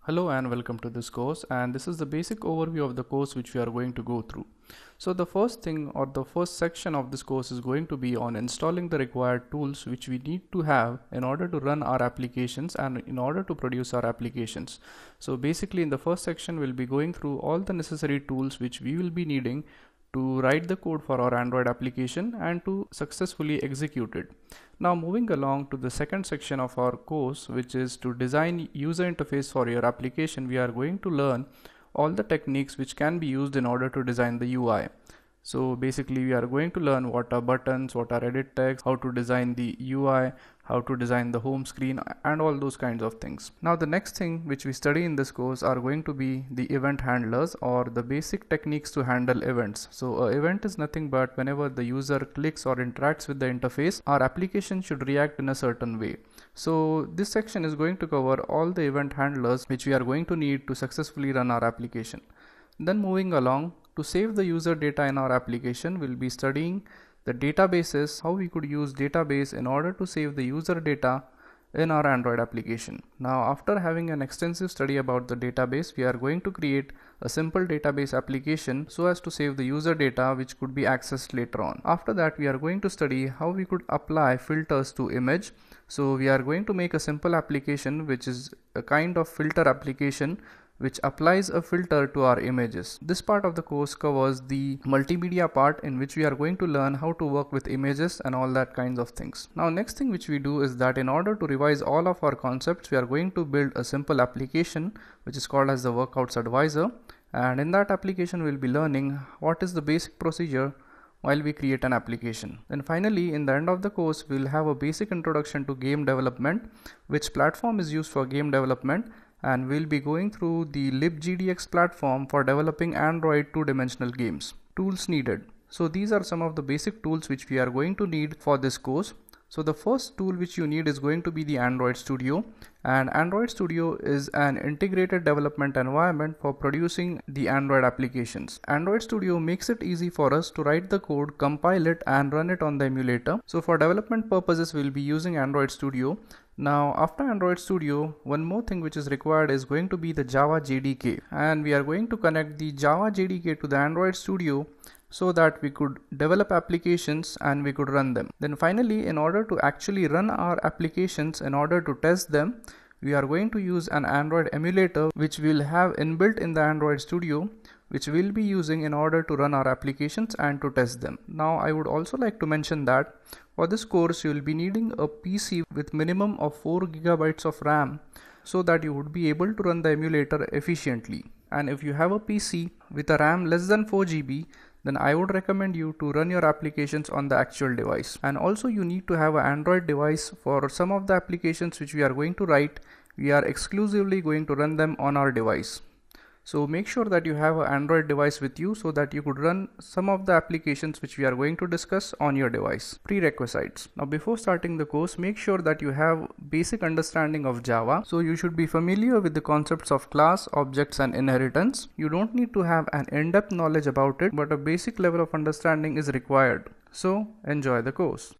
Hello and welcome to this course, and this is the basic overview of the course which we are going to go through. So the first thing or the first section of this course is going to be on installing the required tools which we need to have in order to run our applications and in order to produce our applications. So basically in the first section we'll be going through all the necessary tools which we will be needing to write the code for our Android application and to successfully execute it. Now moving along to the second section of our course, which is to design user interface for your application, we are going to learn all the techniques which can be used in order to design the UI. So basically we are going to learn what are buttons, what are edit text, how to design the UI, how to design the home screen and all those kinds of things. Now the next thing which we study in this course are going to be the event handlers or the basic techniques to handle events. So an event is nothing but whenever the user clicks or interacts with the interface, our application should react in a certain way. So this section is going to cover all the event handlers which we are going to need to successfully run our application. Then moving along, to save the user data in our application, we'll be studying the databases, how we could use database in order to save the user data in our Android application. Now after having an extensive study about the database, we are going to create a simple database application so as to save the user data which could be accessed later on. After that we are going to study how we could apply filters to image. So we are going to make a simple application which is a kind of filter application which applies a filter to our images. This part of the course covers the multimedia part in which we are going to learn how to work with images and all that kinds of things. Now next thing which we do is that in order to revise all of our concepts, we are going to build a simple application which is called as the Workouts Advisor, and in that application we'll be learning what is the basic procedure while we create an application. Then finally in the end of the course we'll have a basic introduction to game development, which platform is used for game development, and we'll be going through the libgdx platform for developing Android two-dimensional games. Tools needed. So these are some of the basic tools which we are going to need for this course. So the first tool which you need is going to be the Android Studio, and Android Studio is an integrated development environment for producing the Android applications. Android Studio makes it easy for us to write the code, compile it and run it on the emulator. So for development purposes we'll be using Android Studio. Now after Android Studio, one more thing which is required is going to be the Java JDK, and we are going to connect the Java JDK to the Android Studio so that we could develop applications and we could run them. Then finally, in order to actually run our applications, in order to test them, we are going to use an Android emulator which we'll have inbuilt in the Android Studio, which we'll be using in order to run our applications and to test them. Now I would also like to mention that for this course you will be needing a PC with minimum of 4 GB of RAM so that you would be able to run the emulator efficiently. And if you have a PC with a RAM less than 4 GB, then I would recommend you to run your applications on the actual device. And also you need to have an Android device. For some of the applications which we are going to write, we are exclusively going to run them on our device. So make sure that you have an Android device with you so that you could run some of the applications which we are going to discuss on your device. Prerequisites. Now before starting the course, make sure that you have basic understanding of Java. So you should be familiar with the concepts of class, objects and inheritance. You don't need to have an in-depth knowledge about it, but a basic level of understanding is required. So enjoy the course.